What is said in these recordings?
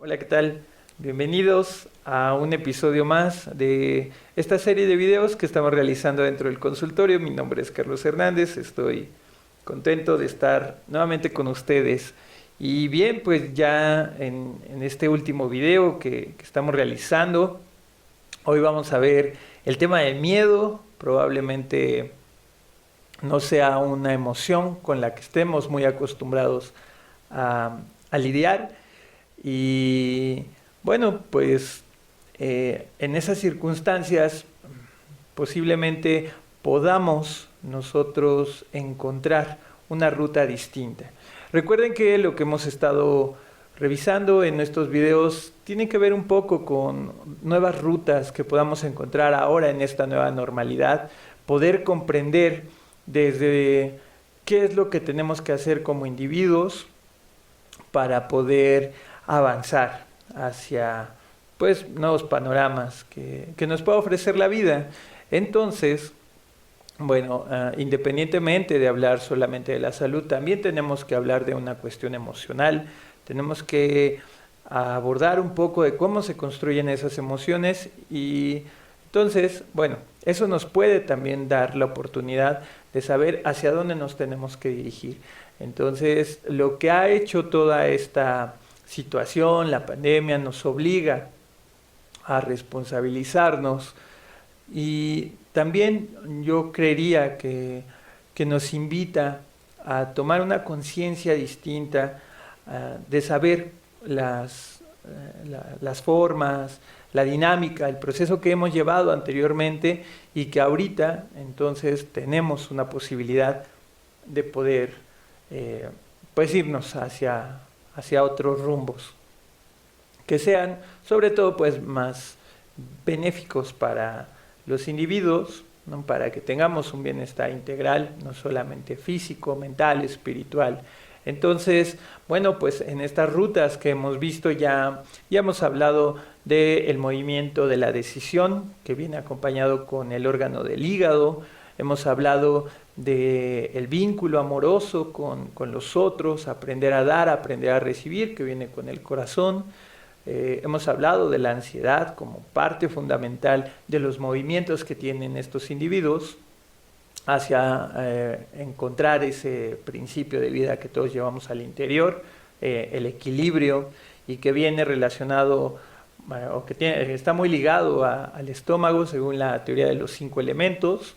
Hola, ¿qué tal? Bienvenidos a un episodio más de esta serie de videos que estamos realizando dentro del consultorio. Mi nombre es Carlos Hernández, estoy contento de estar nuevamente con ustedes. Y bien, pues ya en este último video que estamos realizando, hoy vamos a ver el tema del miedo. Probablemente no sea una emoción con la que estemos muy acostumbrados a, a lidiar. Y bueno, pues en esas circunstancias posiblemente podamos nosotros encontrar una ruta distinta. Recuerden que lo que hemos estado revisando en estos videos tiene que ver un poco con nuevas rutas que podamos encontrar ahora en esta nueva normalidad, poder comprender desde qué es lo que tenemos que hacer como individuos para poder avanzar hacia pues nuevos panoramas que nos pueda ofrecer la vida. Entonces, bueno, independientemente de hablar solamente de la salud, también tenemos que hablar de una cuestión emocional, tenemos que abordar un poco de cómo se construyen esas emociones y entonces, bueno, eso nos puede también dar la oportunidad de saber hacia dónde nos tenemos que dirigir. Entonces, lo que ha hecho toda esta situación, la pandemia, nos obliga a responsabilizarnos y también yo creería que nos invita a tomar una conciencia distinta, de saber las formas, la dinámica, el proceso que hemos llevado anteriormente y que ahorita entonces tenemos una posibilidad de poder pues irnos hacia otros rumbos que sean sobre todo pues más benéficos para los individuos, ¿no? Para que tengamos un bienestar integral, no solamente físico, mental, espiritual. Entonces, bueno, pues en estas rutas que hemos visto ya hemos hablado del movimiento de la decisión, que viene acompañado con el órgano del hígado, hemos hablado del vínculo amoroso con los otros, aprender a dar, aprender a recibir, que viene con el corazón. Hemos hablado de la ansiedad como parte fundamental de los movimientos que tienen estos individuos hacia encontrar ese principio de vida que todos llevamos al interior, el equilibrio, y que viene relacionado o que está muy ligado al estómago según la teoría de los 5 elementos.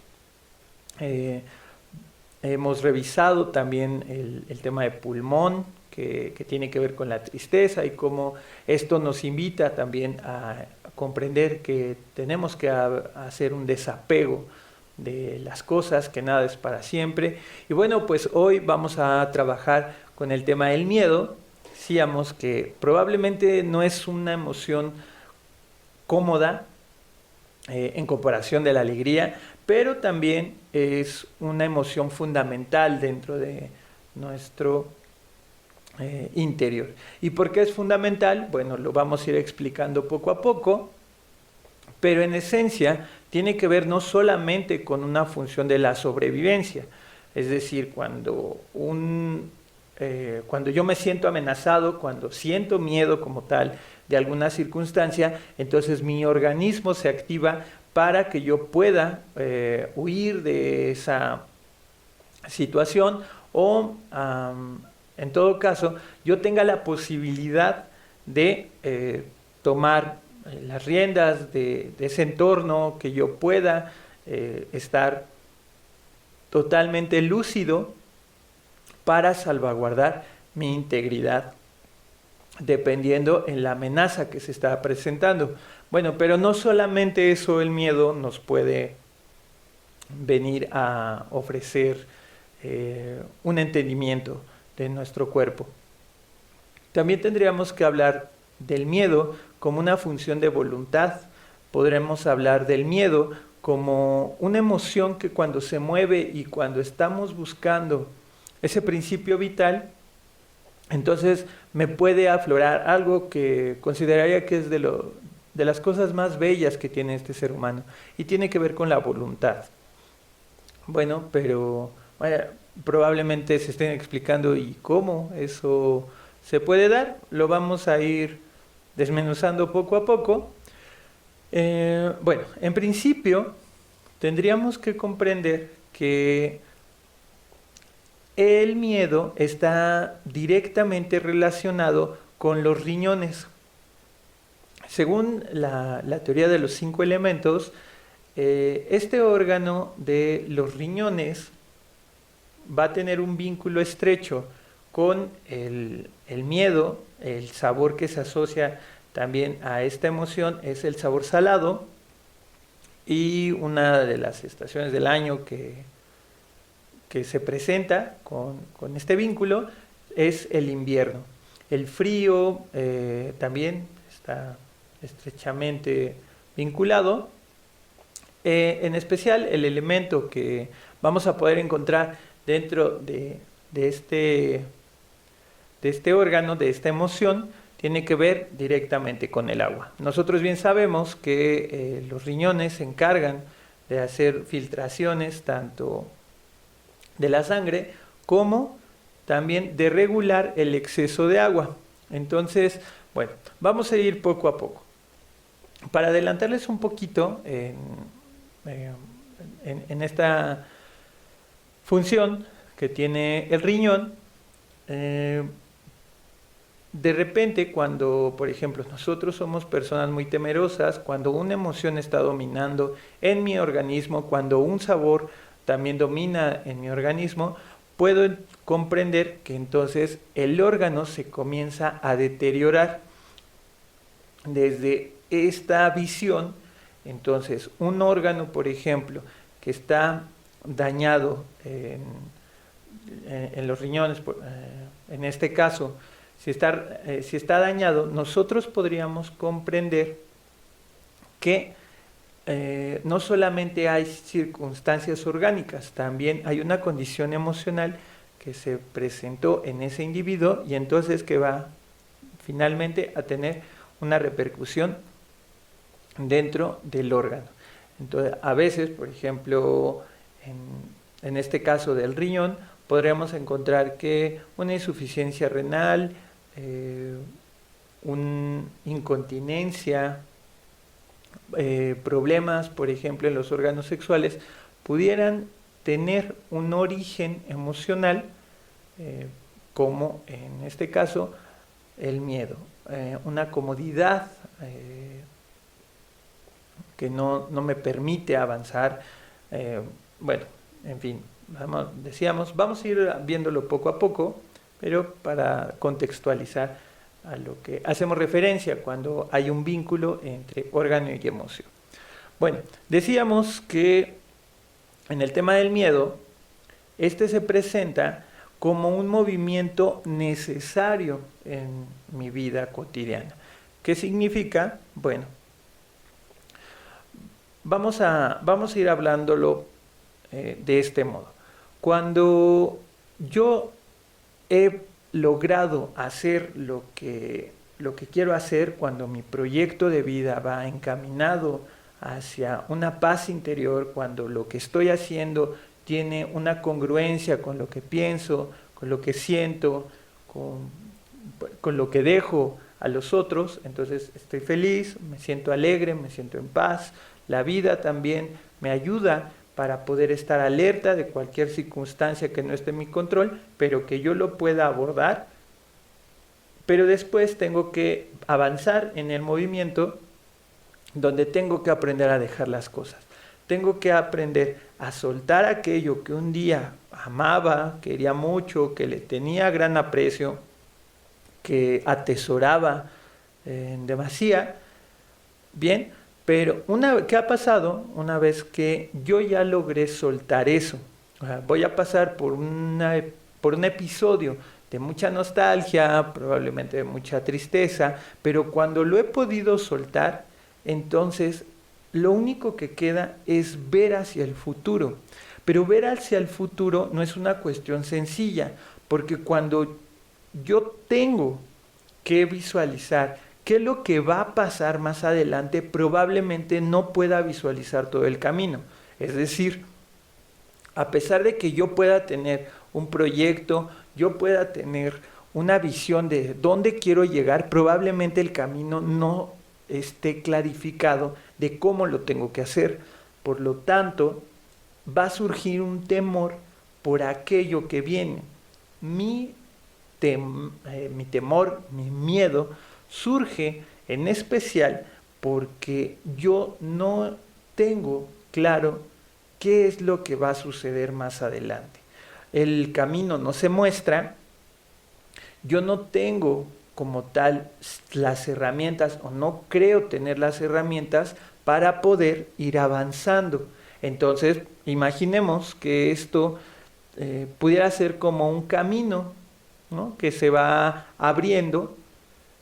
Hemos revisado también el tema de pulmón, que tiene que ver con la tristeza y cómo esto nos invita también a comprender que tenemos que hacer un desapego de las cosas, que nada es para siempre. Y bueno, pues hoy vamos a trabajar con el tema del miedo. Decíamos que probablemente no es una emoción cómoda en comparación de la alegría, pero también es una emoción fundamental dentro de nuestro interior. ¿Y por qué es fundamental? Bueno, lo vamos a ir explicando poco a poco, pero en esencia tiene que ver no solamente con una función de la sobrevivencia, es decir, cuando yo me siento amenazado, cuando siento miedo como tal de alguna circunstancia, entonces mi organismo se activa para que yo pueda huir de esa situación o en todo caso yo tenga la posibilidad de tomar las riendas de ese entorno, que yo pueda estar totalmente lúcido para salvaguardar mi integridad dependiendo en la amenaza que se está presentando. Bueno, pero no solamente eso, el miedo nos puede venir a ofrecer un entendimiento de nuestro cuerpo. También tendríamos que hablar del miedo como una función de voluntad. Podremos hablar del miedo como una emoción que cuando se mueve y cuando estamos buscando ese principio vital, entonces me puede aflorar algo que consideraría que es de las cosas más bellas que tiene este ser humano, y tiene que ver con la voluntad. Bueno, pero probablemente se estén explicando y cómo eso se puede dar. Lo vamos a ir desmenuzando poco a poco. Bueno, en principio tendríamos que comprender que el miedo está directamente relacionado con los riñones. Según la teoría de los 5 elementos, este órgano de los riñones va a tener un vínculo estrecho con el miedo. El sabor que se asocia también a esta emoción es el sabor salado, y una de las estaciones del año que se presenta con este vínculo es el invierno. El frío también está estrechamente vinculado. En especial el elemento que vamos a poder encontrar dentro de este órgano, de esta emoción, tiene que ver directamente con el agua. Nosotros bien sabemos que los riñones se encargan de hacer filtraciones tanto de la sangre como también de regular el exceso de agua. Entonces, bueno, vamos a ir poco a poco. Para adelantarles un poquito en esta función que tiene el riñón, de repente, cuando, por ejemplo, nosotros somos personas muy temerosas, cuando una emoción está dominando en mi organismo, cuando un sabor también domina en mi organismo, puedo comprender que entonces el órgano se comienza a deteriorar. Desde esta visión, entonces, un órgano, por ejemplo, que está dañado en los riñones, en este caso, si está dañado, nosotros podríamos comprender que no solamente hay circunstancias orgánicas, también hay una condición emocional que se presentó en ese individuo y entonces que va finalmente a tener una repercusión dentro del órgano. Entonces, a veces, por ejemplo, en este caso del riñón, podríamos encontrar que una insuficiencia renal, una incontinencia, problemas, por ejemplo, en los órganos sexuales, pudieran tener un origen emocional, como en este caso el miedo, una comodidad que no me permite avanzar. Bueno, en fin, vamos a ir viéndolo poco a poco, pero para contextualizar a lo que hacemos referencia cuando hay un vínculo entre órgano y emoción. Bueno, decíamos que en el tema del miedo, este se presenta como un movimiento necesario en mi vida cotidiana. ¿Qué significa? Bueno, vamos a ir hablándolo de este modo. Cuando yo he logrado hacer lo que quiero hacer, cuando mi proyecto de vida va encaminado hacia una paz interior, cuando lo que estoy haciendo tiene una congruencia con lo que pienso, con lo que siento, con lo que dejo a los otros, entonces estoy feliz, me siento alegre, me siento en paz. La vida también me ayuda para poder estar alerta de cualquier circunstancia que no esté en mi control, pero que yo lo pueda abordar. Pero después tengo que avanzar en el movimiento donde tengo que aprender a dejar las cosas. Tengo que aprender a soltar aquello que un día amaba, quería mucho, que le tenía gran aprecio, que atesoraba en demasía. Bien, pero ¿qué ha pasado una vez que yo ya logré soltar eso? Voy a pasar por un episodio de mucha nostalgia, probablemente de mucha tristeza, pero cuando lo he podido soltar, entonces lo único que queda es ver hacia el futuro. Pero ver hacia el futuro no es una cuestión sencilla, porque cuando yo tengo que visualizar qué es lo que va a pasar más adelante, probablemente no pueda visualizar todo el camino. Es decir, a pesar de que yo pueda tener un proyecto, yo pueda tener una visión de dónde quiero llegar, probablemente el camino no esté clarificado de cómo lo tengo que hacer. Por lo tanto, va a surgir un temor por aquello que viene. Mi temor, mi miedo, surge en especial porque yo no tengo claro qué es lo que va a suceder más adelante. El camino no se muestra, yo no tengo como tal las herramientas o no creo tener las herramientas para poder ir avanzando. Entonces, imaginemos que esto pudiera ser como un camino, ¿no?, que se va abriendo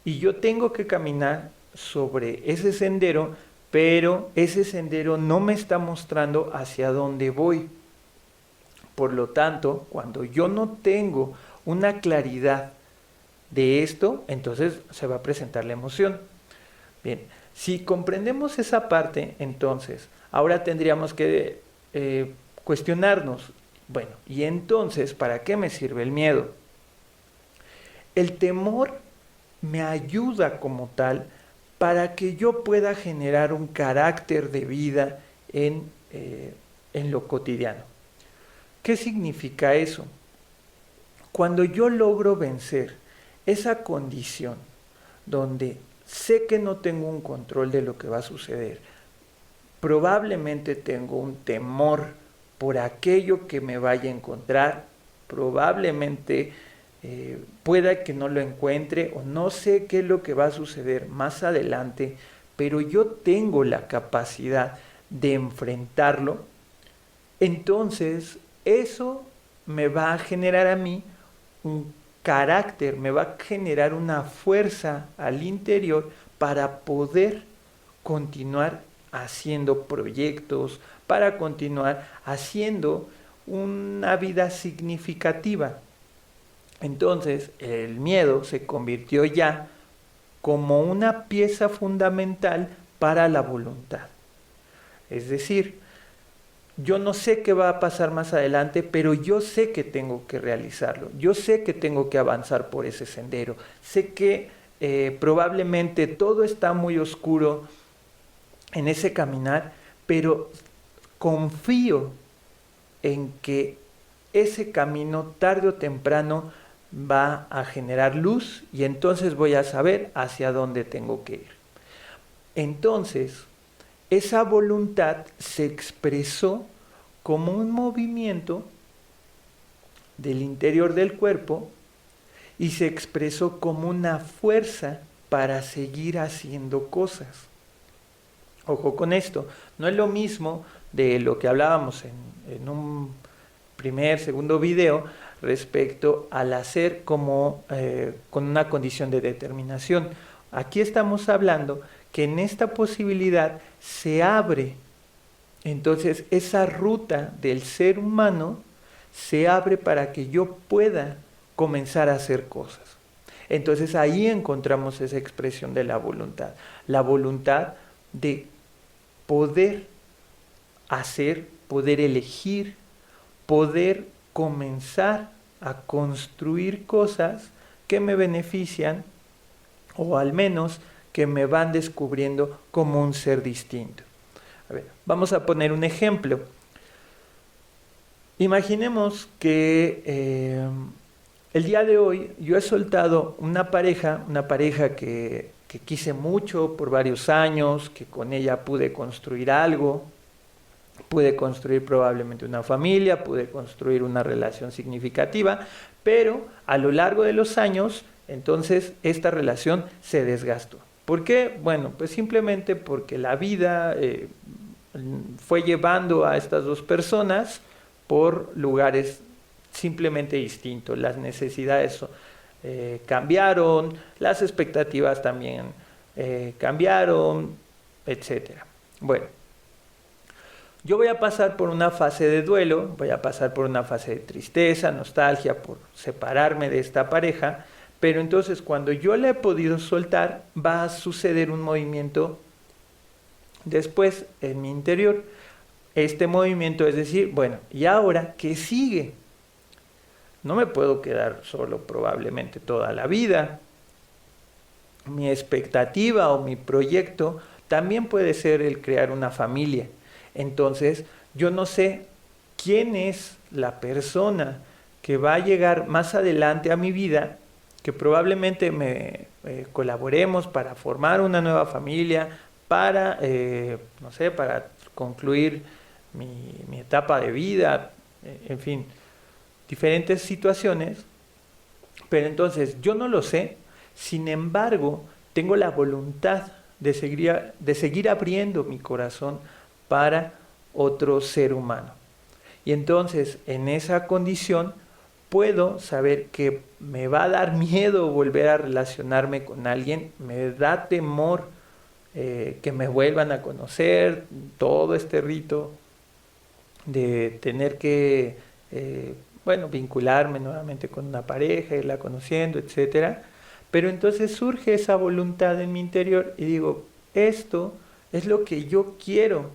y yo tengo que caminar sobre ese sendero, pero ese sendero no me está mostrando hacia dónde voy. Por lo tanto, cuando yo no tengo una claridad de esto, entonces se va a presentar la emoción. Bien, si comprendemos esa parte, entonces, ahora tendríamos que cuestionarnos, bueno, y entonces, ¿para qué me sirve el miedo? El temor me ayuda como tal para que yo pueda generar un carácter de vida en lo cotidiano. ¿Qué significa eso? Cuando yo logro vencer esa condición donde sé que no tengo un control de lo que va a suceder, probablemente tengo un temor por aquello que me vaya a encontrar, probablemente pueda que no lo encuentre o no sé qué es lo que va a suceder más adelante, pero yo tengo la capacidad de enfrentarlo, entonces eso me va a generar a mí un carácter, me va a generar una fuerza al interior para poder continuar haciendo proyectos, para continuar haciendo una vida significativa. Entonces, el miedo se convirtió ya como una pieza fundamental para la voluntad. Es decir, yo no sé qué va a pasar más adelante, pero yo sé que tengo que realizarlo. Yo sé que tengo que avanzar por ese sendero. Sé que probablemente todo está muy oscuro en ese caminar, pero confío en que ese camino tarde o temprano va a generar luz y entonces voy a saber hacia dónde tengo que ir. Entonces, esa voluntad se expresó como un movimiento del interior del cuerpo y se expresó como una fuerza para seguir haciendo cosas. Ojo con esto, no es lo mismo de lo que hablábamos en un segundo video respecto al hacer como con una condición de determinación. Aquí estamos hablando que en esta posibilidad se abre, entonces esa ruta del ser humano se abre para que yo pueda comenzar a hacer cosas. Entonces ahí encontramos esa expresión de la voluntad de poder hacer, poder elegir, poder comenzar a construir cosas que me benefician o al menos que me van descubriendo como un ser distinto. A ver, vamos a poner un ejemplo. Imaginemos que el día de hoy yo he soltado una pareja que quise mucho por varios años, que con ella pude construir algo, pude construir probablemente una familia, pude construir una relación significativa, pero a lo largo de los años, entonces esta relación se desgastó. ¿Por qué? Bueno, pues simplemente porque la vida fue llevando a estas dos personas por lugares simplemente distintos. Las necesidades cambiaron, las expectativas también cambiaron, etcétera. Bueno, yo voy a pasar por una fase de duelo, voy a pasar por una fase de tristeza, nostalgia, por separarme de esta pareja, pero entonces cuando yo la he podido soltar, va a suceder un movimiento después en mi interior. Este movimiento es decir, bueno, ¿y ahora qué sigue? no me puedo quedar solo probablemente toda la vida. Mi expectativa o mi proyecto también puede ser el crear una familia. Entonces, yo no sé quién es la persona que va a llegar más adelante a mi vida, que probablemente me colaboremos para formar una nueva familia, para, no sé, para concluir mi etapa de vida, en fin, diferentes situaciones, pero entonces yo no lo sé, sin embargo, tengo la voluntad de seguir abriendo mi corazón para otro ser humano. Y entonces, en esa condición, puedo saber que me va a dar miedo volver a relacionarme con alguien, me da temor que me vuelvan a conocer, todo este rito de tener que, bueno, vincularme nuevamente con una pareja, irla conociendo, etcétera. Pero entonces surge esa voluntad en mi interior y digo, esto es lo que yo quiero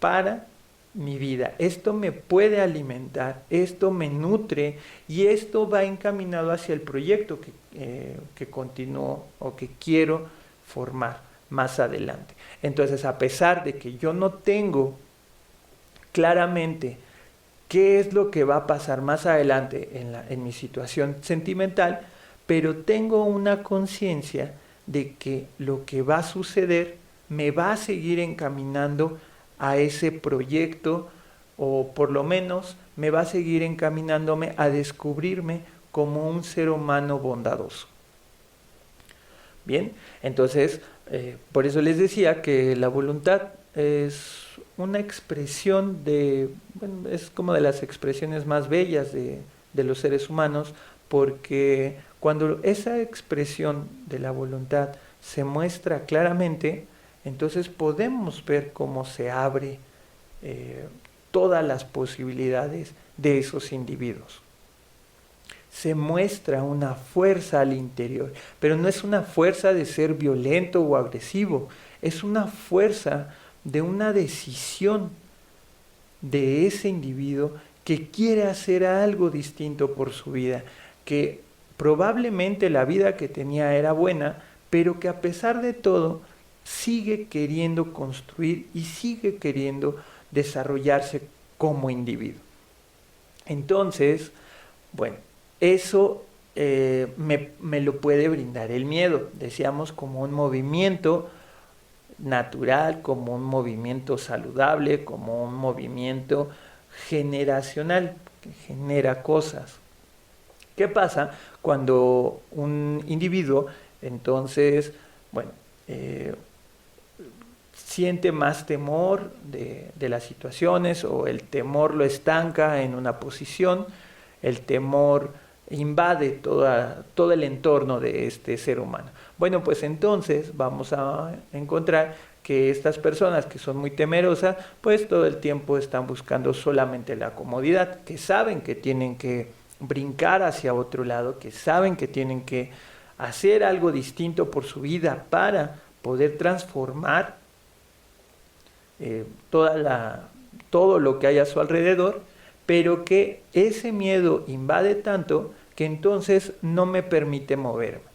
para mi vida, esto me puede alimentar, esto me nutre y esto va encaminado hacia el proyecto que continúo o que quiero formar más adelante. Entonces, a pesar de que yo no tengo claramente qué es lo que va a pasar más adelante en mi situación sentimental, pero tengo una conciencia de que lo que va a suceder me va a seguir encaminando a ese proyecto, o por lo menos me va a seguir encaminándome a descubrirme como un ser humano bondadoso. Bien, entonces, por eso les decía que la voluntad es una expresión bueno, es como de las expresiones más bellas de los seres humanos, porque cuando esa expresión de la voluntad se muestra claramente, entonces podemos ver cómo se abre todas las posibilidades de esos individuos. Se muestra una fuerza al interior, pero no es una fuerza de ser violento o agresivo, es una fuerza de una decisión de ese individuo que quiere hacer algo distinto por su vida, que probablemente la vida que tenía era buena, pero que a pesar de todo sigue queriendo construir y sigue queriendo desarrollarse como individuo. Entonces, bueno, eso me lo puede brindar el miedo, decíamos, como un movimiento natural, como un movimiento saludable, como un movimiento generacional que genera cosas. ¿Qué pasa cuando un individuo, entonces, bueno, siente más temor de las situaciones, o el temor lo estanca en una posición, el temor invade todo el entorno de este ser humano? Bueno, pues entonces vamos a encontrar que estas personas que son muy temerosas, pues todo el tiempo están buscando solamente la comodidad, que saben que tienen que brincar hacia otro lado, que saben que tienen que hacer algo distinto por su vida para poder transformar todo lo que hay a su alrededor, pero que ese miedo invade tanto que entonces no me permite moverme.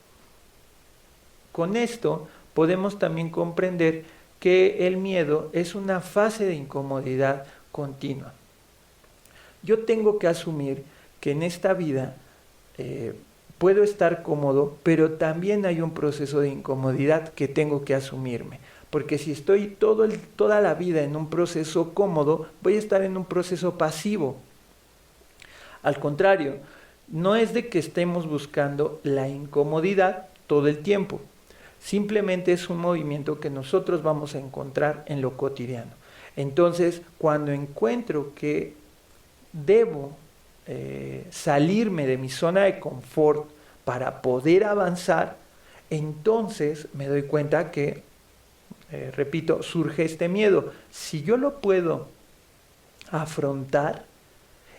Con esto podemos también comprender que el miedo es una fase de incomodidad continua. Yo tengo que asumir que en esta vida puedo estar cómodo, pero también hay un proceso de incomodidad que tengo que asumirme. Porque si estoy toda la vida en un proceso cómodo, voy a estar en un proceso pasivo. Al contrario, no es de que estemos buscando la incomodidad todo el tiempo. Simplemente es un movimiento que nosotros vamos a encontrar en lo cotidiano. Entonces, cuando encuentro que debo salirme de mi zona de confort para poder avanzar, entonces me doy cuenta que, repito, surge este miedo. Si yo lo puedo afrontar,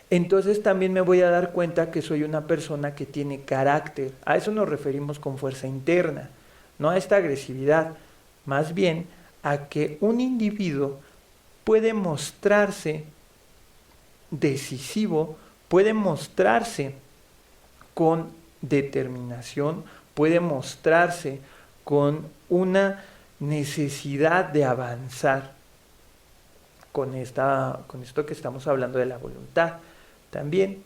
entonces también me voy a dar cuenta que soy una persona que tiene carácter. A eso nos referimos con fuerza interna, no a esta agresividad, más bien a que un individuo puede mostrarse decisivo, puede mostrarse con determinación, puede mostrarse con una necesidad de avanzar con esto que estamos hablando de la voluntad también.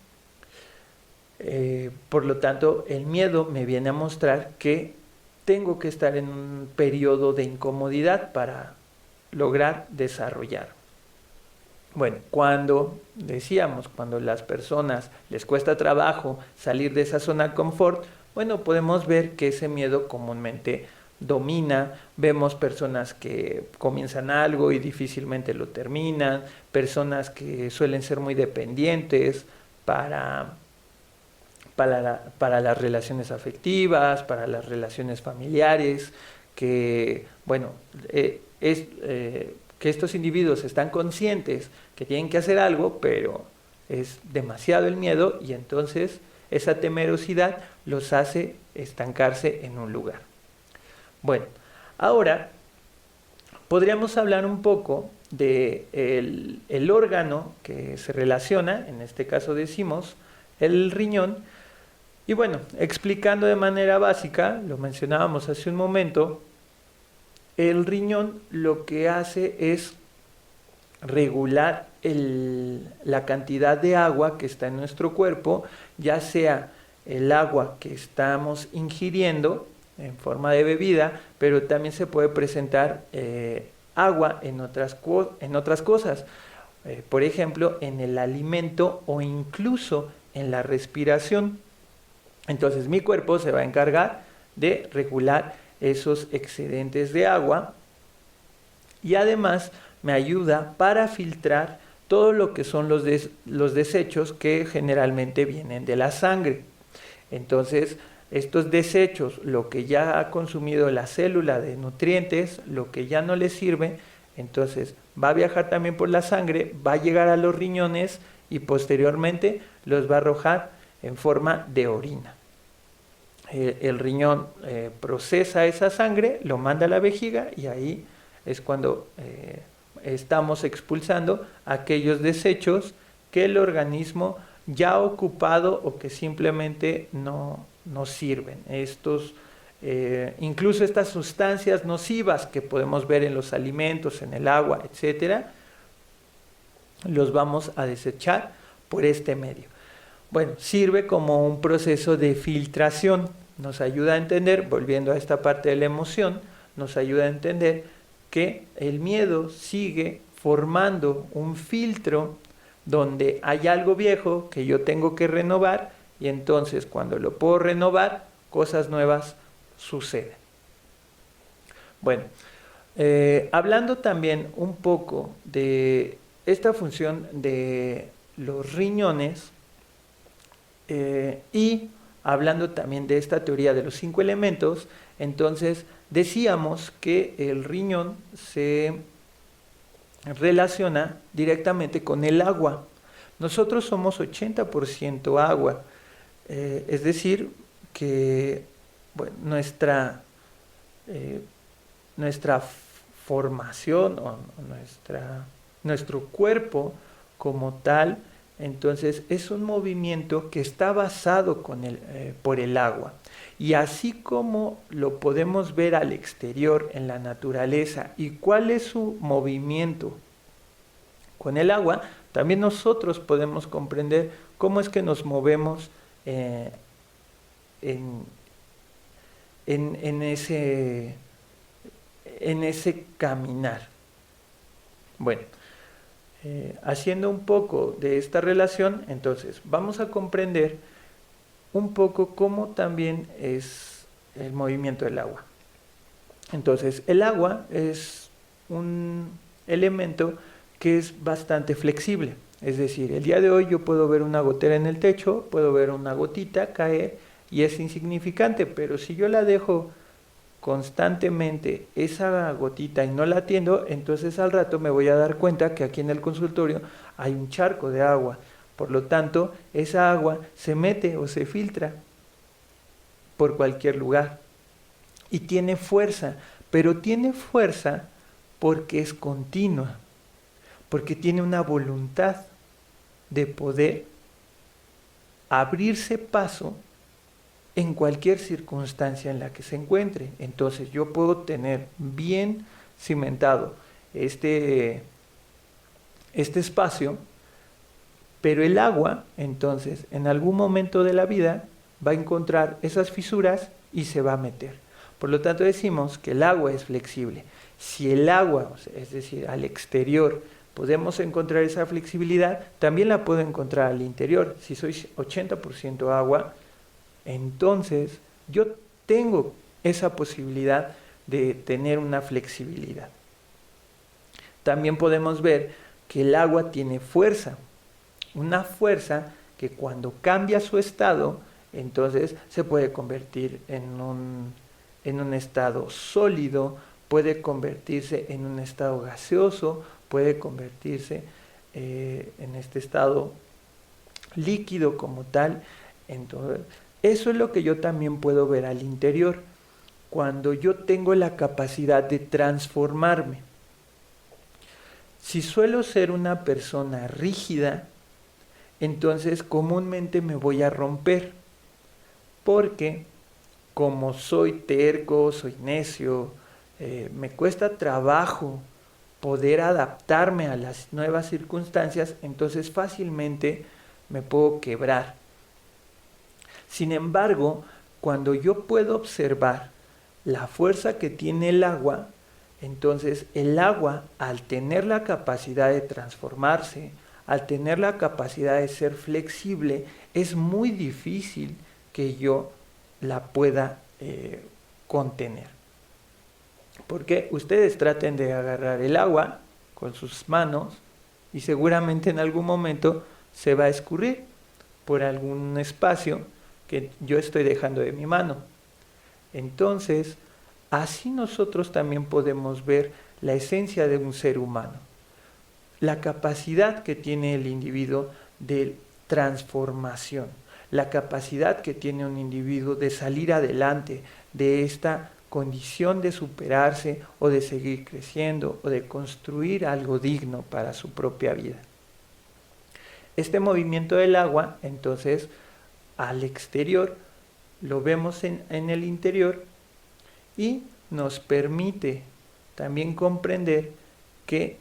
Por lo tanto, el miedo me viene a mostrar que tengo que estar en un periodo de incomodidad para lograr desarrollar. Bueno, cuando las personas les cuesta trabajo salir de esa zona de confort, bueno, podemos ver que ese miedo comúnmente domina. Vemos personas que comienzan algo y difícilmente lo terminan, personas que suelen ser muy dependientes para las relaciones afectivas, para las relaciones familiares, que, bueno, que estos individuos están conscientes que tienen que hacer algo, pero es demasiado el miedo y entonces esa temerosidad los hace estancarse en un lugar. Bueno, ahora podríamos hablar un poco de el órgano que se relaciona, en este caso decimos el riñón, y bueno, explicando de manera básica, lo mencionábamos hace un momento, el riñón lo que hace es regular la cantidad de agua que está en nuestro cuerpo, ya sea el agua que estamos ingiriendo en forma de bebida, pero también se puede presentar agua en otras cosas, por ejemplo, en el alimento o incluso en la respiración. Entonces mi cuerpo se va a encargar de regular esos excedentes de agua y además me ayuda para filtrar todo lo que son los desechos que generalmente vienen de la sangre. Entonces, estos desechos, lo que ya ha consumido la célula de nutrientes, lo que ya no le sirve, entonces va a viajar también por la sangre, va a llegar a los riñones y posteriormente los va a arrojar en forma de orina. El riñón procesa esa sangre, lo manda a la vejiga y ahí es cuando estamos expulsando aquellos desechos que el organismo ya ha ocupado o que simplemente no sirven. Incluso estas sustancias nocivas que podemos ver en los alimentos, en el agua, etcétera, los vamos a desechar por este medio. Bueno, sirve como un proceso de filtración, nos ayuda a entender, volviendo a esta parte de la emoción, nos ayuda a entender que el miedo sigue formando un filtro donde hay algo viejo que yo tengo que renovar y entonces cuando lo puedo renovar, cosas nuevas suceden. Bueno, hablando también un poco de esta función de los riñones y hablando también de esta teoría de los 5 elementos, entonces decíamos que el riñón se relaciona directamente con el agua. Nosotros somos 80% agua, es decir, que bueno, nuestra formación o nuestro cuerpo como tal, entonces es un movimiento que está basado por el agua. Y así como lo podemos ver al exterior en la naturaleza y cuál es su movimiento con el agua, también nosotros podemos comprender cómo es que nos movemos en ese caminar. Bueno, haciendo un poco de esta relación, entonces vamos a comprender un poco cómo también es el movimiento del agua. Entonces, el agua es un elemento que es bastante flexible. Es decir, el día de hoy yo puedo ver una gotera en el techo, puedo ver una gotita caer y es insignificante, pero si yo la dejo constantemente esa gotita y no la atiendo, entonces al rato me voy a dar cuenta que aquí en el consultorio hay un charco de agua. Por lo tanto, esa agua se mete o se filtra por cualquier lugar y tiene fuerza, pero tiene fuerza porque es continua, porque tiene una voluntad de poder abrirse paso en cualquier circunstancia en la que se encuentre. Entonces yo puedo tener bien cimentado este espacio, pero el agua, entonces, en algún momento de la vida va a encontrar esas fisuras y se va a meter. Por lo tanto, decimos que el agua es flexible. Si el agua, es decir, al exterior, podemos encontrar esa flexibilidad, también la puedo encontrar al interior. Si soy 80% agua, entonces yo tengo esa posibilidad de tener una flexibilidad. También podemos ver que el agua tiene fuerza, una fuerza que cuando cambia su estado, entonces se puede convertir en un estado sólido, puede convertirse en un estado gaseoso, puede convertirse en este estado líquido como tal. Entonces, eso es lo que yo también puedo ver al interior, cuando yo tengo la capacidad de transformarme. Si suelo ser una persona rígida, entonces comúnmente me voy a romper, porque como soy terco, soy necio, me cuesta trabajo poder adaptarme a las nuevas circunstancias, entonces fácilmente me puedo quebrar. Sin embargo, cuando yo puedo observar la fuerza que tiene el agua, entonces el agua, al tener la capacidad de transformarse, al tener la capacidad de ser flexible, es muy difícil que yo la pueda contener. Porque ustedes traten de agarrar el agua con sus manos y seguramente en algún momento se va a escurrir por algún espacio que yo estoy dejando de mi mano. Entonces, así nosotros también podemos ver la esencia de un ser humano, la capacidad que tiene el individuo de transformación, la capacidad que tiene un individuo de salir adelante de esta condición de superarse o de seguir creciendo o de construir algo digno para su propia vida. Este movimiento del agua, entonces, al exterior, lo vemos en el interior y nos permite también comprender que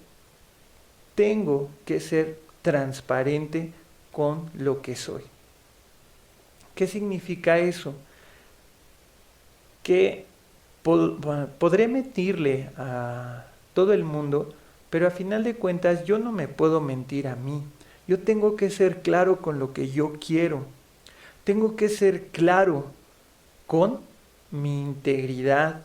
tengo que ser transparente con lo que soy. ¿Qué significa eso? Que podré mentirle a todo el mundo, pero a final de cuentas yo no me puedo mentir a mí. Yo tengo que ser claro con lo que yo quiero. Tengo que ser claro con mi integridad,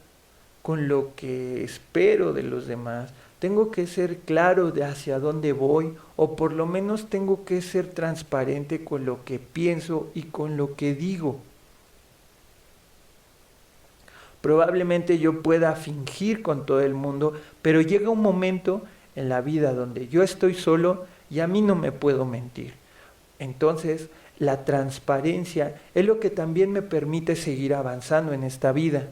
con lo que espero de los demás. Tengo que ser claro de hacia dónde voy, o por lo menos tengo que ser transparente con lo que pienso y con lo que digo. Probablemente yo pueda fingir con todo el mundo, pero llega un momento en la vida donde yo estoy solo y a mí no me puedo mentir. Entonces, la transparencia es lo que también me permite seguir avanzando en esta vida.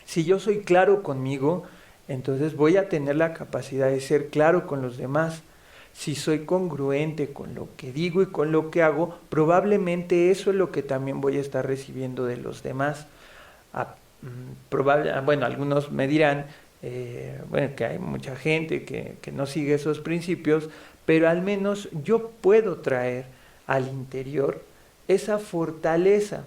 Si yo soy claro conmigo, entonces voy a tener la capacidad de ser claro con los demás. Si soy congruente con lo que digo y con lo que hago, probablemente eso es lo que también voy a estar recibiendo de los demás. Bueno, algunos me dirán que hay mucha gente que no sigue esos principios, pero al menos yo puedo traer al interior esa fortaleza,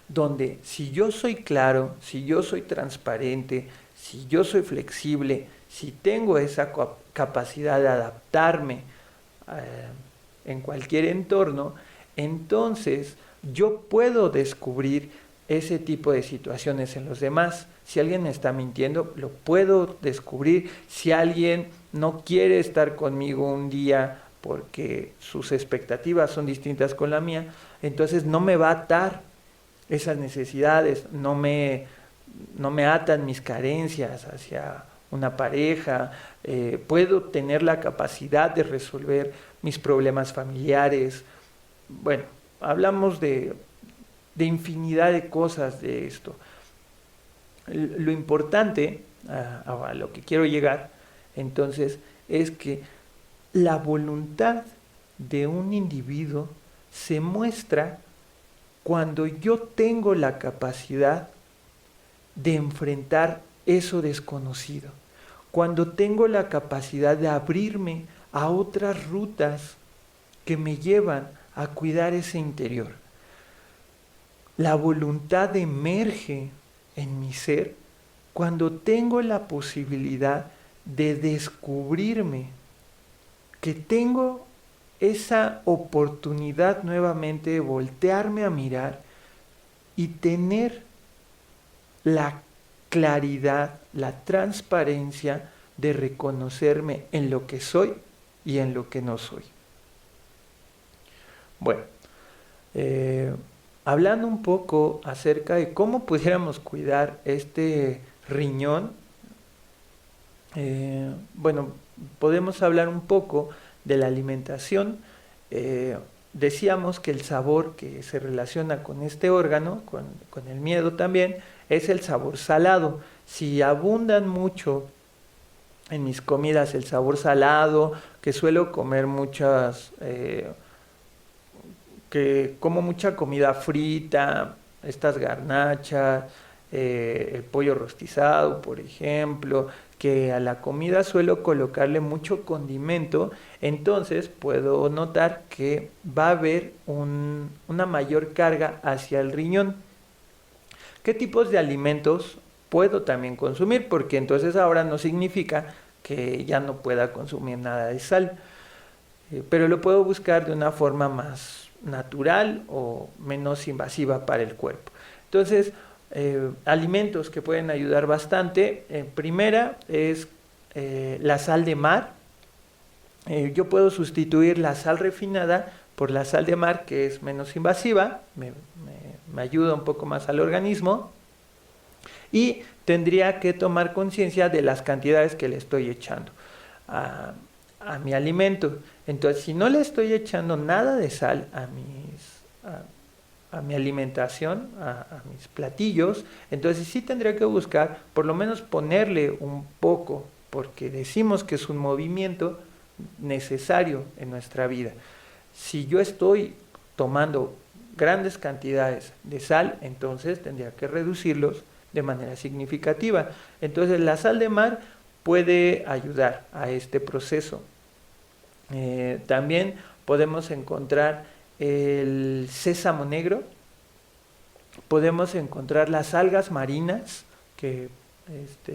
donde si yo soy claro, si yo soy transparente, si yo soy flexible, si tengo esa capacidad de adaptarme en cualquier entorno, entonces yo puedo descubrir ese tipo de situaciones en los demás. Si alguien me está mintiendo, lo puedo descubrir. Si alguien no quiere estar conmigo un día porque sus expectativas son distintas con la mía, entonces no me va a atar esas necesidades, no me atan mis carencias hacia una pareja, puedo tener la capacidad de resolver mis problemas familiares. Bueno, hablamos de infinidad de cosas de esto. Lo importante, a lo que quiero llegar, entonces, es que la voluntad de un individuo se muestra cuando yo tengo la capacidad de enfrentar eso desconocido, cuando tengo la capacidad de abrirme a otras rutas que me llevan a cuidar ese interior. La voluntad emerge en mi ser cuando tengo la posibilidad de descubrirme, que tengo esa oportunidad nuevamente de voltearme a mirar y tener la claridad, la transparencia de reconocerme en lo que soy y en lo que no soy. Bueno, hablando un poco acerca de cómo pudiéramos cuidar este riñón, bueno, podemos hablar un poco de la alimentación. Decíamos que el sabor que se relaciona con este órgano, con el miedo también, es el sabor salado. Si abundan mucho en mis comidas el sabor salado, que suelo comer que como mucha comida frita, estas garnachas, el pollo rostizado, por ejemplo, que a la comida suelo colocarle mucho condimento, entonces puedo notar que va a haber una mayor carga hacia el riñón. ¿Qué tipos de alimentos puedo también consumir? Porque entonces ahora no significa que ya no pueda consumir nada de sal, pero lo puedo buscar de una forma más natural o menos invasiva para el cuerpo. Entonces, alimentos que pueden ayudar bastante. Primera es la sal de mar. Yo puedo sustituir la sal refinada por la sal de mar, que es menos invasiva, me ayuda un poco más al organismo, y tendría que tomar conciencia de las cantidades que le estoy echando a mi alimento. Entonces, si no le estoy echando nada de sal a mi alimentación, a mis platillos, entonces sí tendría que buscar por lo menos ponerle un poco, porque decimos que es un movimiento necesario en nuestra vida. Si yo estoy tomando grandes cantidades de sal, entonces tendría que reducirlos de manera significativa. Entonces la sal de mar puede ayudar a este proceso. También podemos encontrar el sésamo negro, podemos encontrar las algas marinas que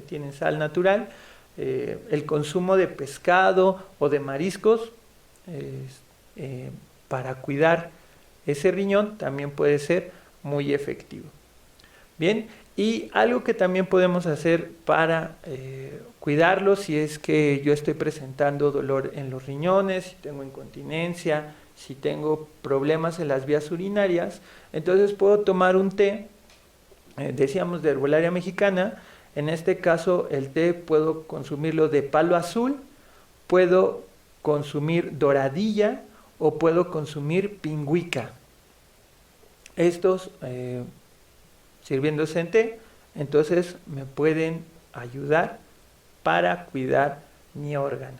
tienen sal natural, el consumo de pescado o de mariscos para cuidar ese riñón también puede ser muy efectivo. Bien, y algo que también podemos hacer para cuidarlo si es que yo estoy presentando dolor en los riñones, si tengo incontinencia, si tengo problemas en las vías urinarias, entonces puedo tomar un té, decíamos de herbolaria mexicana. En este caso el té puedo consumirlo de palo azul, puedo consumir doradilla o puedo consumir pingüica. Estos sirviéndose en té, entonces me pueden ayudar para cuidar mi órgano.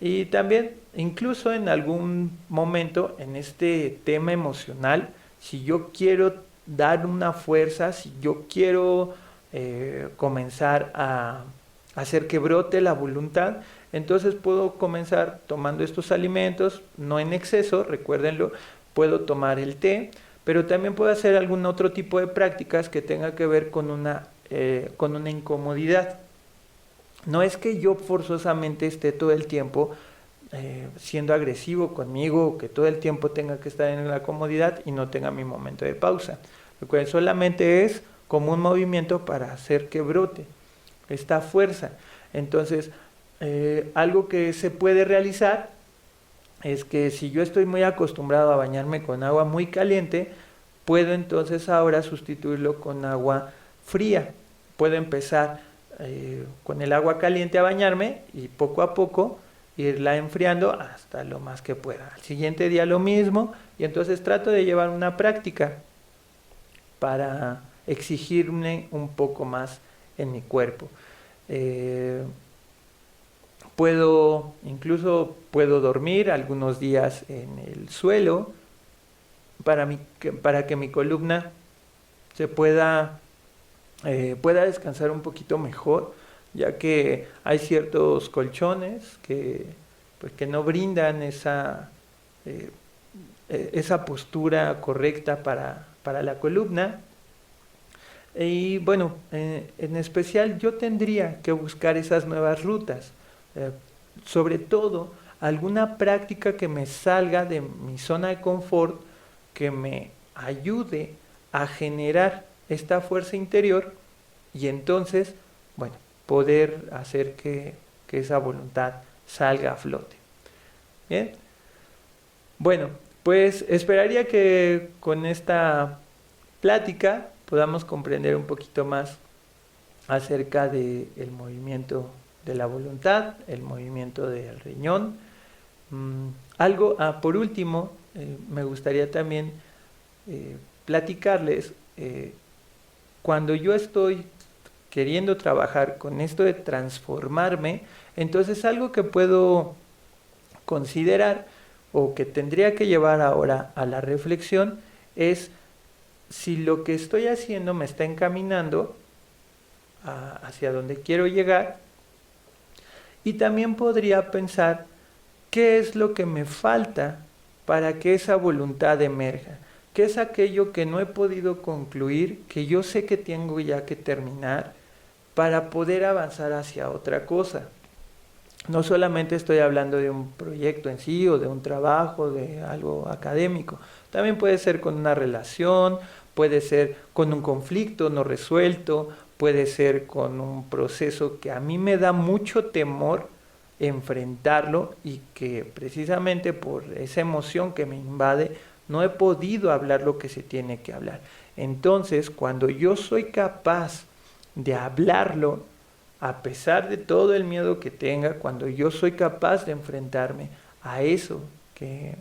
Y también, incluso en algún momento, en este tema emocional, si yo quiero dar una fuerza, si yo quiero comenzar a hacer que brote la voluntad, entonces puedo comenzar tomando estos alimentos, no en exceso, recuérdenlo, puedo tomar el té, pero también puedo hacer algún otro tipo de prácticas que tenga que ver con una incomodidad. No es que yo forzosamente esté todo el tiempo siendo agresivo conmigo, que todo el tiempo tenga que estar en la comodidad y no tenga mi momento de pausa. Recuerden, solamente es como un movimiento para hacer que brote esta fuerza. Entonces, algo que se puede realizar es que si yo estoy muy acostumbrado a bañarme con agua muy caliente, puedo entonces ahora sustituirlo con agua fría. Puedo empezar con el agua caliente a bañarme y poco a poco irla enfriando hasta lo más que pueda. Al siguiente día lo mismo, y entonces trato de llevar una práctica para exigirme un poco más en mi cuerpo. Incluso puedo dormir algunos días en el suelo, para que mi columna se pueda descansar un poquito mejor, ya que hay ciertos colchones pues, que no brindan eh, esa postura correcta para la columna. Y bueno, en especial yo tendría que buscar esas nuevas rutas, eh, sobre todo alguna práctica que me salga de mi zona de confort, que me ayude a generar esta fuerza interior y entonces, bueno, poder hacer que esa voluntad salga a flote. Bien, bueno, pues esperaría que con esta plática podamos comprender un poquito más acerca del movimiento de la voluntad, el movimiento del riñón. Por último, me gustaría también platicarles, cuando yo estoy queriendo trabajar con esto de transformarme, entonces algo que puedo considerar o que tendría que llevar ahora a la reflexión es si lo que estoy haciendo me está encaminando hacia donde quiero llegar, y también podría pensar qué es lo que me falta para que esa voluntad emerja, qué es aquello que no he podido concluir, que yo sé que tengo ya que terminar para poder avanzar hacia otra cosa. No solamente estoy hablando de un proyecto en sí o de un trabajo, de algo académico. También puede ser con una relación, puede ser con un conflicto no resuelto, puede ser con un proceso que a mí me da mucho temor enfrentarlo y que precisamente por esa emoción que me invade no he podido hablar lo que se tiene que hablar. Entonces, cuando yo soy capaz de hablarlo, a pesar de todo el miedo que tenga, cuando yo soy capaz de enfrentarme a eso que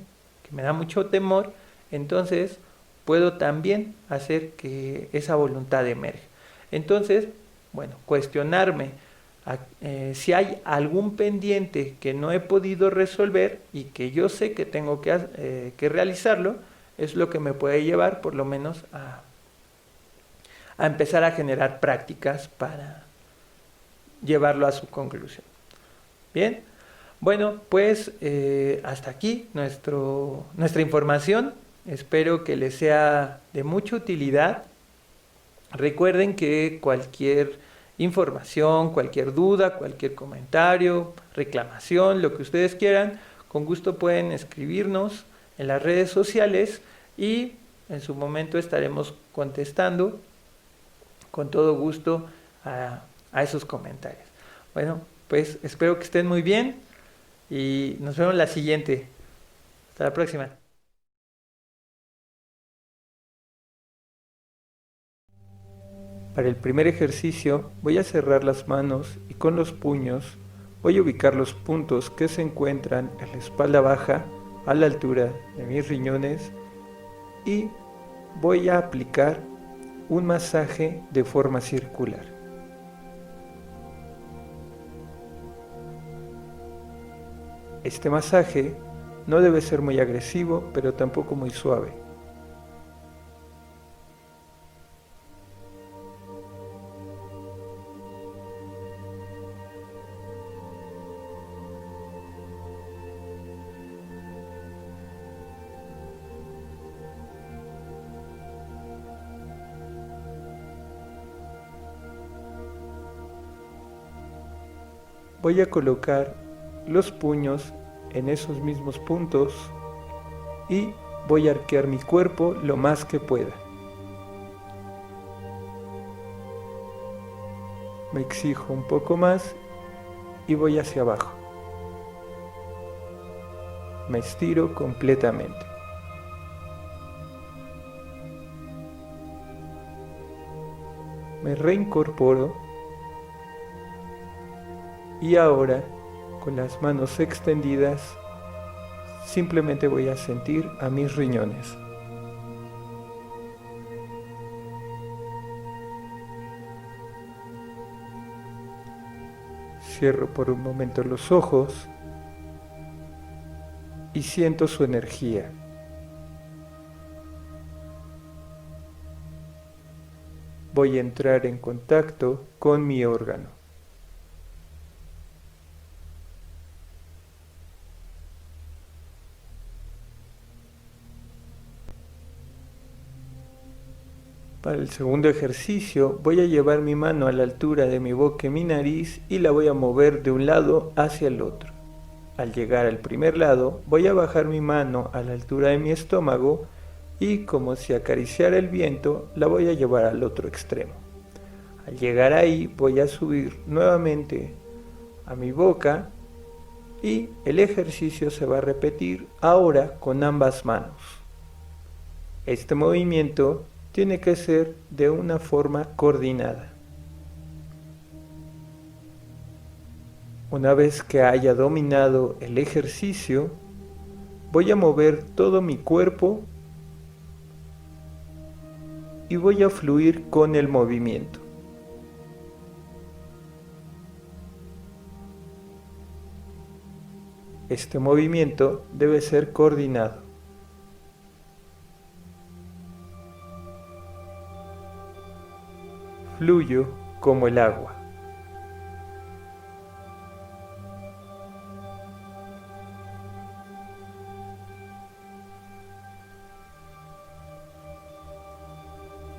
me da mucho temor, entonces puedo también hacer que esa voluntad emerja. Entonces, bueno, cuestionarme si hay algún pendiente que no he podido resolver y que yo sé que tengo que realizarlo, es lo que me puede llevar por lo menos a empezar a generar prácticas para llevarlo a su conclusión. Bien, bueno, pues hasta aquí nuestra información. Espero que les sea de mucha utilidad. Recuerden que cualquier información, cualquier duda, cualquier comentario, reclamación, lo que ustedes quieran, con gusto pueden escribirnos en las redes sociales y en su momento estaremos contestando con todo gusto a esos comentarios. Bueno, pues espero que estén muy bien y nos vemos en la siguiente. Hasta la próxima. Para el primer ejercicio voy a cerrar las manos y con los puños voy a ubicar los puntos que se encuentran en la espalda baja a la altura de mis riñones y voy a aplicar un masaje de forma circular. Este masaje no debe ser muy agresivo, pero tampoco muy suave. Voy a colocar los puños en esos mismos puntos y voy a arquear mi cuerpo lo más que pueda. Me exijo un poco más y voy hacia abajo. Me estiro completamente. Me reincorporo y ahora, con las manos extendidas, simplemente voy a sentir a mis riñones. Cierro por un momento los ojos y siento su energía. voy a entrar en contacto con mi órgano. Para el segundo ejercicio voy a llevar mi mano a la altura de mi boca y mi nariz y la voy a mover de un lado hacia el otro. Al llegar al primer lado voy a bajar mi mano a la altura de mi estómago y como si acariciara el viento la voy a llevar al otro extremo. Al llegar ahí voy a subir nuevamente a mi boca y el ejercicio se va a repetir ahora con ambas manos. Este movimiento tiene que ser de una forma coordinada. Una vez que haya dominado el ejercicio, voy a mover todo mi cuerpo y voy a fluir con el movimiento. Este movimiento debe ser coordinado. Fluyo como el agua.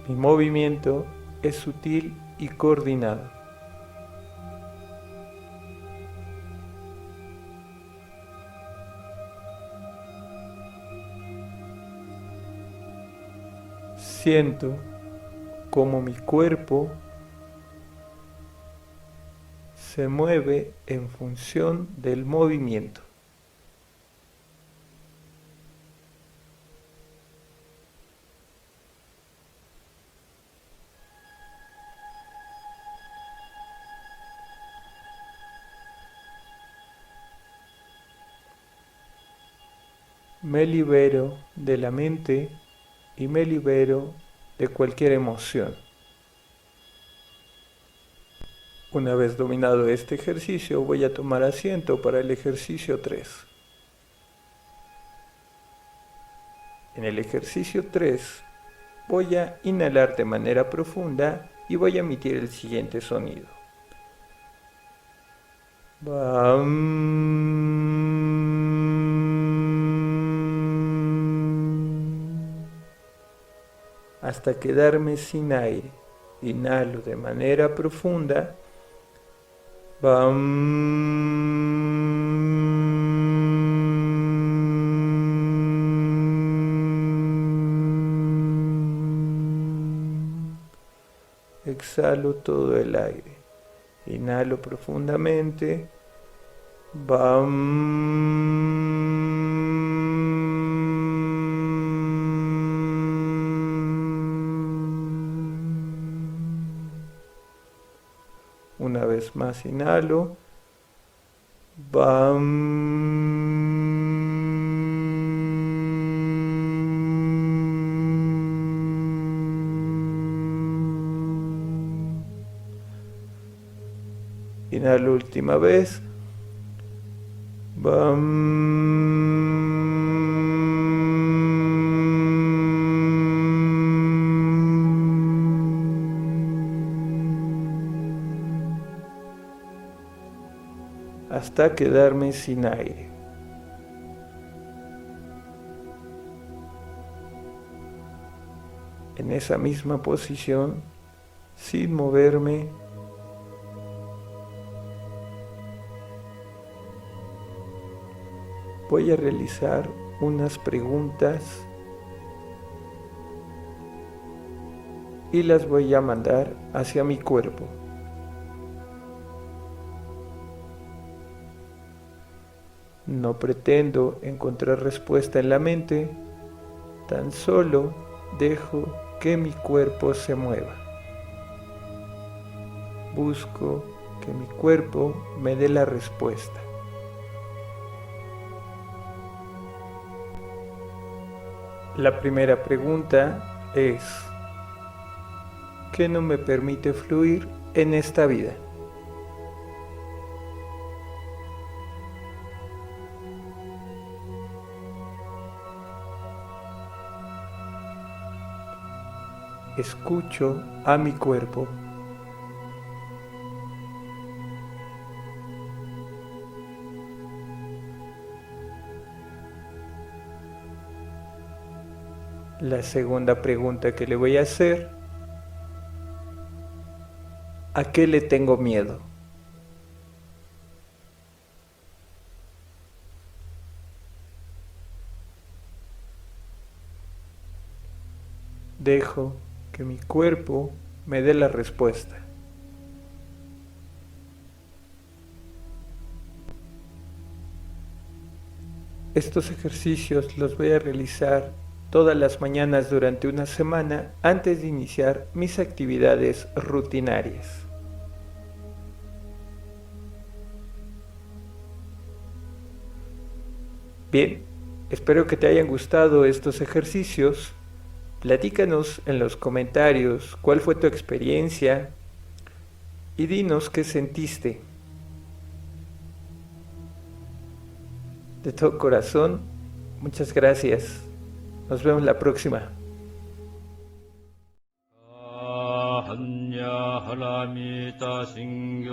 Mi movimiento es sutil y coordinado. Siento como mi cuerpo se mueve en función del movimiento. Me libero de la mente y me libero de cualquier emoción. Una vez dominado este ejercicio, voy a tomar asiento para el ejercicio 3. En el ejercicio 3, voy a inhalar de manera profunda y voy a emitir el siguiente sonido. Hasta quedarme sin aire. Inhalo de manera profunda. Exhalo todo el aire. Inhalo profundamente. Una vez más inhalo. Inhalo última vez. Hasta quedarme sin aire. En esa misma posición, sin moverme, voy a realizar unas preguntas y las voy a mandar hacia mi cuerpo. No pretendo encontrar respuesta en la mente, tan solo dejo que mi cuerpo se mueva. Busco que mi cuerpo me dé la respuesta. La primera pregunta es: ¿qué no me permite fluir en esta vida? escucho a mi cuerpo. La segunda pregunta que le voy a hacer: ¿a qué le tengo miedo? Dejo que mi cuerpo me dé la respuesta. Estos ejercicios los voy a realizar todas las mañanas durante una semana antes de iniciar mis actividades rutinarias. Bien, espero que te hayan gustado estos ejercicios. Platícanos en los comentarios cuál fue tu experiencia y dinos qué sentiste. De todo corazón, muchas gracias. Nos vemos la próxima. 한야하라미타 신교